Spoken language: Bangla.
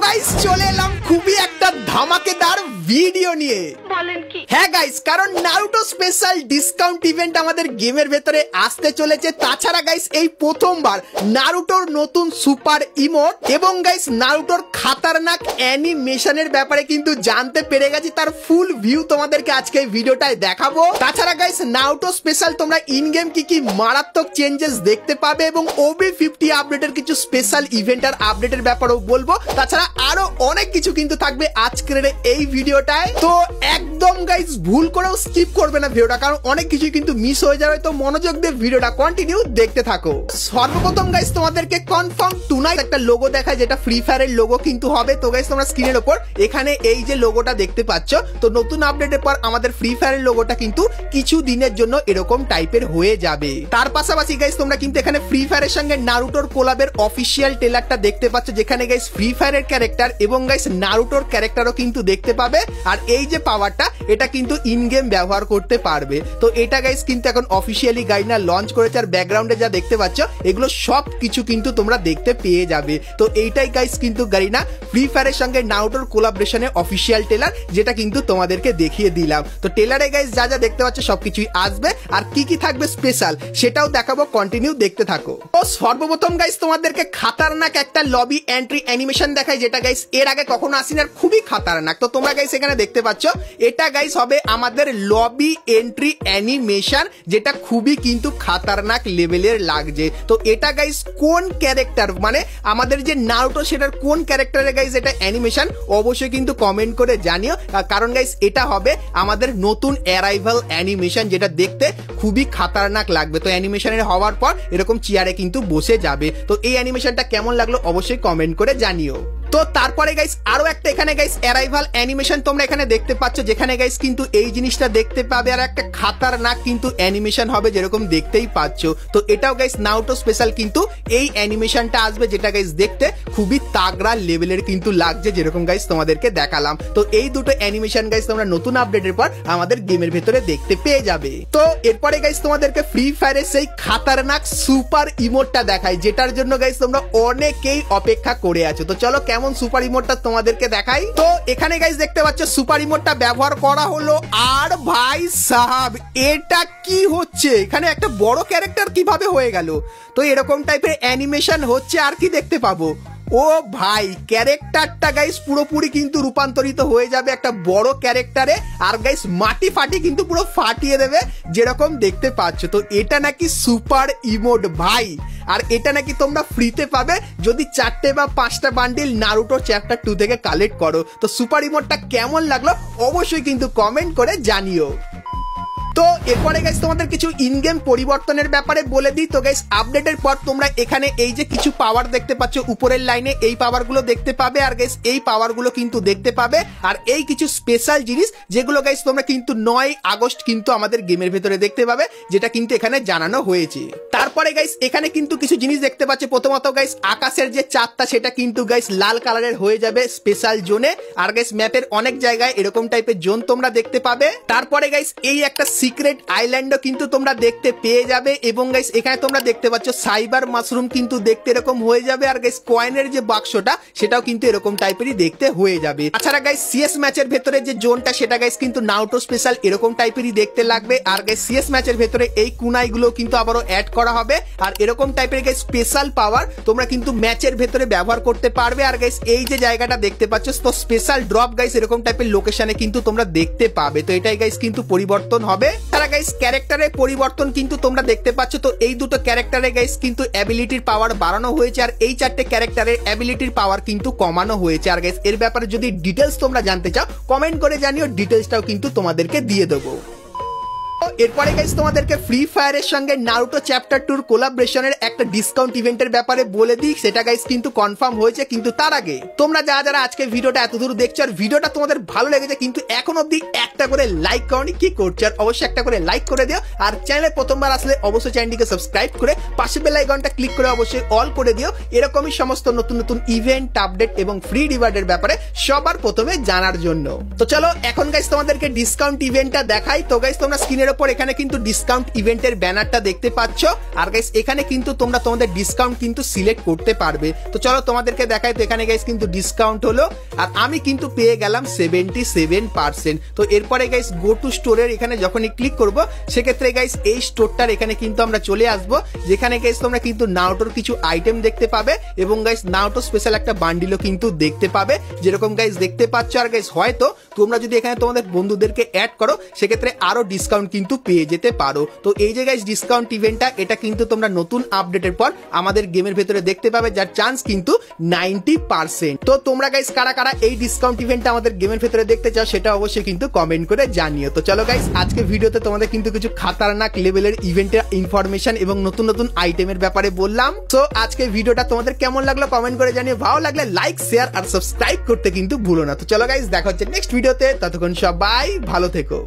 গাইস চলে এলাম খুবই একটা ধামাকেদার ভিডিও নিয়ে। বলেন কি? হ্যাঁ গাইস, কারণ নারুটো স্পেশাল ডিসকাউন্ট ইভেন্ট আমাদের গেমের ভেতরে আসতে চলেছে। তাছাড়া গাইস এই প্রথমবার নারুটোর নতুন সুপার ইমোট এবং গাইস নারুটোর খাতারনাক অ্যানিমেশনের ব্যাপারে কিন্তু জানতে পেরে গেছি। তার ফুল ভিউ তোমাদেরকে আজকে এই ভিডিওটায় দেখাবো। তাছাড়া গাইস নারুটো স্পেশাল তোমরা ইন গেম কি মারাত্মক চেঞ্জেস দেখতে পাবে এবং OB50 আপডেটের কিছু স্পেশাল ইভেন্ট আর আপডেটের ব্যাপারেও বলবো। তাছাড়া আরো অনেক কিছু কিন্তু থাকবে আজকের এই ভিডিওটায়, তো একদম গাইস ভুল করেও স্কিপ করবে না ভিডিওটা, কারণ অনেক কিছু কিন্তু মিস হয়ে যাবে। তো মনোযোগ দিয়ে ভিডিওটা কন্টিনিউ দেখতে থাকো। সর্বপ্রথম গাইস তোমাদেরকে কনফার্ম টুনাইট একটা লোগো দেখায়, যেটা ফ্রি ফায়ারের লোগো কিন্তু হবে। তো গাইস তোমরা স্ক্রিনের উপর এখানে এই যে লোগোটা দেখতে পাচ্ছ, তো নতুন আপডেটের পর আমাদের ফ্রি ফায়ারের লোগোটা কিন্তু কিছু দিনের জন্য এরকম টাইপের হয়ে যাবে। তার পাশাপাশি গাইস তোমরা কিন্তু এখানে ফ্রি ফায়ারের সঙ্গে নারুটোর কোলাবের অফিসিয়াল ট্রেলারটা দেখতে পাচ্ছ, যেখানে গাইস ফ্রি ফায়ারের ক্যারেক্টার এবং গাইস নারুটোর ক্যারেক্টারও কিন্তু দেখতে পাবে। আর এই যে পাওয়ারটা এটা কিন্তু ইন গেম ব্যবহার করতে পারবে। তো এটা গাইস কিন্তু এখন অফিসিয়ালি গাইনা লঞ্চ করেছে। আর ব্যাকগ্রাউন্ডে যা দেখতে পাচ্ছ এগুলো সব কিছু কিন্তু তোমরা দেখতে পেয়ে যাবে। তো এইটাই গাইস কিন্তু গাইনা ফ্রি ফায়ারের সঙ্গে নারুটোর কোলাবরেশনের অফিসিয়াল ট্রেলার, যেটা কিন্তু তোমাদেরকে দেখিয়ে দিলাম। তো ট্রেলারে গাইস যা যা দেখতে পাচ্ছ সবকিছুই আসবে, আর কি কি থাকবে স্পেশাল সেটাও দেখাবো, কন্টিনিউ দেখতে থাকো। তো সর্বপ্রথম গাইস তোমাদেরকে খাতারনাক একটা লবি এন্ট্রি অ্যানিমেশন দেখায়, যেটা গাইস এর আগে কখনো আসেনি আর খুবই খাতারনাক। তো তোমরা গাইস এখানে দেখতে পাচ্ছ এটা গাইস হবে আমাদের লবি এন্ট্রি অ্যানিমেশন, যেটা খুবই কিন্তু খাতারনাক লেভেলের লাগছে। তো এটা গাইস কোন ক্যারেক্টার, মানে আমাদের যে নারুটো সেটার কোন ক্যারেক্টারে গাইস এটা অ্যানিমেশন, অবশ্যই কিন্তু কমেন্ট করে জানিও। কারণ গাইস এটা হবে আমাদের নতুন অ্যারাইভাল অ্যানিমেশন, যেটা দেখতে খুবই খাতারনাক লাগবে। তো অ্যানিমেশনের হওয়ার পর এরকম চেয়ারে কিন্তু বসে যাবে। তো এই অ্যানিমেশনটা কেমন লাগলো অবশ্যই কমেন্ট করে জানিও। তো তারপরে গাইস আরো একটা এখানে গাইস অ্যারাইভাল অ্যানিমেশন তোমরা এখানে দেখতে পাচ্ছ, যেখানে গাইস কিন্তু এই জিনিসটা দেখতে পাবে, আর একটা খাতারনাক কিন্তু অ্যানিমেশন হবে যেরকম দেখতেই পাচ্ছ। তো এটাও গাইস নারুটো স্পেশাল কিন্তু এই অ্যানিমেশনটা আসবে, যেটা গাইস দেখতে খুবই তাগড়া লেভেলের কিন্তু লাগছে, যেরকম গাইস তোমাদেরকে দেখালাম। তো এই দুটো অ্যানিমেশন গাইস তোমরা নতুন আপডেটের পর আমাদের গেমের ভেতরে দেখতে পেয়ে যাবে। তো এরপরে গাইস তোমাদেরকে ফ্রি ফায়ারের সেই খাতারনাক সুপার ইমোটটা দেখায়, যেটার জন্য গাইস তোমরা অনেকেই অপেক্ষা করে আছো। তো চলো কেমন সুপার ইমোটটা তোমাদেরকে দেখাই। তো এখানে গাইস দেখতে পাচ্ছ সুপার ইমোটটা ব্যবহার করা হলো। আর ভাই সাহাব এটা কি হচ্ছে, এখানে একটা বড় ক্যারেক্টার কিভাবে হয়ে গেল? তো এরকম টাইপের অ্যানিমেশন হচ্ছে, আর কি দেখতে পাবো? ও ভাই ক্যারেক্টারটা গাইস পুরোপুরি কিন্তু রূপান্তরিত হয়ে যাবে একটা বড় ক্যারেক্টারে, আর গাইস মাটি ফাটি কিন্তু পুরো ফাটিয়ে দেবে যেরকম দেখতে পাচ্ছ। তো এটা নাকি সুপার ইমোট ভাই, আর এটা নাকি তোমরা ফ্রিতে পাবে যদি 4টে বা 5টা বান্ডিল নারুটো চ্যাপ্টার 2 থেকে কালেক্ট করো। তো সুপার ইমোটটা কেমন লাগলো অবশ্যই কিন্তু কমেন্ট করে জানিও। তো এরপরে গাইস তোমাদের কিছু ইন গেম পরিবর্তনের ব্যাপারে বলে দিই। তো গাইস আপডেটের পর তোমরা এখানে এই যে কিছু পাওয়ার দেখতে পাচ্ছ উপরের লাইনে, এই পাওয়ার গুলো দেখতে পাবে, আর গাইস এই পাওয়ার গুলো কিন্তু দেখতে পাবে। আর এই কিছু স্পেশাল জিনিস যেগুলো গাইস তোমরা কিন্তু 9 আগস্ট কিন্তু আমাদের গেমের ভেতরে দেখতে পাবে, যেটা কিন্তু এখানে জানানো হয়েছে। তারপরে গাইস এখানে কিন্তু কিছু জিনিস দেখতে পাচ্ছ। প্রথমত গাইস আকাশের যে চাঁদটা সেটা কিন্তু গাইস লাল কালারের হয়ে যাবে স্পেশাল জোনে, আর গাইস ম্যাপের অনেক জায়গায় এরকম টাইপের জোন তোমরা দেখতে পাবে। তারপরে গাইস এই একটা সিক্রেট আইল্যান্ডও কিন্তু তোমরা দেখতে পেয়ে যাবে, এবং গাইস এখানে তোমরা দেখতে পাচ্ছ সাইবার মাশরুম কিন্তু দেখতে এরকম হয়ে যাবে, আর গাইস কয়েনের যে বাক্সটা সেটাও কিন্তু এরকম টাইপেরই দেখতে হয়ে যাবে। তাছাড়া গাইস সিএস ম্যাচের ভেতরে যে জোনটা সেটা গাইস কিন্তু নারুটো স্পেশাল এরকম টাইপেরই দেখতে লাগবে, আর গাইস সিএস ম্যাচের ভেতরে এই কুনাইগুলো কিন্তু আবারও অ্যাড করা হবে। আর এরকম টাইপের গাইস স্পেশাল পাওয়ার তোমরা কিন্তু ম্যাচের ভেতরে ব্যবহার করতে পারবে। আর গাইস এই যে জায়গাটা দেখতে পাচ্ছ, তো স্পেশাল ড্রপ গাইস এরকম টাইপের লোকেশনে কিন্তু তোমরা দেখতে পাবে। তো এটাই গাইস কিন্তু পরিবর্তন হবে। তারা গাইস ক্যারেক্টারের পরিবর্তন কিন্তু তোমরা দেখতে পাচ্ছ। তো এই দুটো ক্যারেক্টারে গাইস কিন্তু অ্যাবিলিটির পাওয়ার বাড়ানো হয়েছে, আর এই 4টে ক্যারেক্টারের অ্যাবিলিটির পাওয়ার কিন্তু কমানো হয়েছে। আর গাইস এর ব্যাপারে যদি ডিটেলস তোমরা জানতে চাও কমেন্ট করে জানিও, ডিটেলসটাও কিন্তু তোমাদেরকে দিয়ে দেবো। এরপরে গাইস তোমাদেরকে ফ্রি ফায়ারের সঙ্গে নারুটো চ্যাপ্টার 2 কোলাবরেশনের একটা ডিসকাউন্ট ইভেন্টের ব্যাপারে বলে দিই, সেটা গাইস কিন্তু কনফার্ম হয়েছে। কিন্তু তার আগে তোমরা যারা আজকে ভিডিওটা এতদূর দেখছো আর ভিডিওটা তোমাদের ভালো লেগেছে কিন্তু এখন অবধি একটা করে লাইক করনি, কি করছো? আর অবশ্যই একটা করে লাইক করে দিও, আর চ্যানেলে প্রথমবার আসলে অবশ্যই চ্যানেলটিকে সাবস্ক্রাইব করে পাশে বেল আইকনটা ক্লিক করে অবশ্যই অল করে দিও, এরকমই সমস্ত নতুন নতুন ইভেন্ট আপডেট এবং ফ্রি রিওয়ার্ডের ব্যাপারে সবার প্রথমে জানার জন্য। তো চলো এখন গাইস তোমাদেরকে ডিসকাউন্ট ইভেন্টটা দেখাই। তো গাইস তোমরা স্ক্রিনের উপর এখানে কিন্তু ডিসকাউন্ট ইভেন্টের ব্যানারটা দেখতে পাচ্ছ। আর গাইস এখানে কিন্তু তোমরা তোমাদের ডিসকাউন্ট কিন্তু সিলেক্ট করতে পারবে। তো চলো তোমাদেরকে দেখাই। তো এখানে গাইস কিন্তু ডিসকাউন্ট হলো আর আমি কিন্তু পেয়ে গেলাম 77%। তো এরপরে গাইস গো টু স্টোরের এখানে যখনই ক্লিক করব সেক্ষেত্রে গাইস এই স্টোরটার এখানে কিন্তু আমরা চলে আসবো, যেখানে গাইস তোমরা কিন্তু নারুটোর কিছু আইটেম দেখতে পাবে এবং গাইস নারুটো স্পেশাল একটা বান্ডিলও কিন্তু দেখতে পাবে, যেরকম গাইস দেখতে পাচ্ছ। আর গাইস হয়তো তোমরা যদি এখানে তোমাদের বন্ধুদেরকে অ্যাড করো সেক্ষেত্রে আরো ডিসকাউন্ট কিন্তু পেয়ে যেতে পারো। তো এই যে গাইস ডিসকাউন্ট ইভেন্টটা, এটা কিন্তু তোমরা নতুন আপডেটের পর আমাদের গেমের ভেতরে দেখতে পাবে, যার চান্স কিন্তু 90%। তো তোমরা গাইস কারা কারা এই ডিসকাউন্ট ইভেন্টটা আমাদের গেমের ভেতরে দেখতে চাও সেটা অবশ্যই কিন্তু কমেন্ট করে জানিও। তো চলো গাইস আজকে ভিডিওতে তোমাদের কিন্তু কিছু খাতারনাক লেভেলের ইভেন্টের ইনফরমেশন এবং নতুন নতুন আইটেমের ব্যাপারে বললাম। তো আজকে ভিডিওটা তোমাদের কেমন লাগলো কমেন্ট করে জানিও। ভালো লাগলে লাইক শেয়ার আর সাবস্ক্রাইব করতে কিন্তু ভুলো না। তো চলো গাইস দেখা হচ্ছে নেক্সট ভিডিওতে, ততক্ষণ সবাই ভালো থেকো।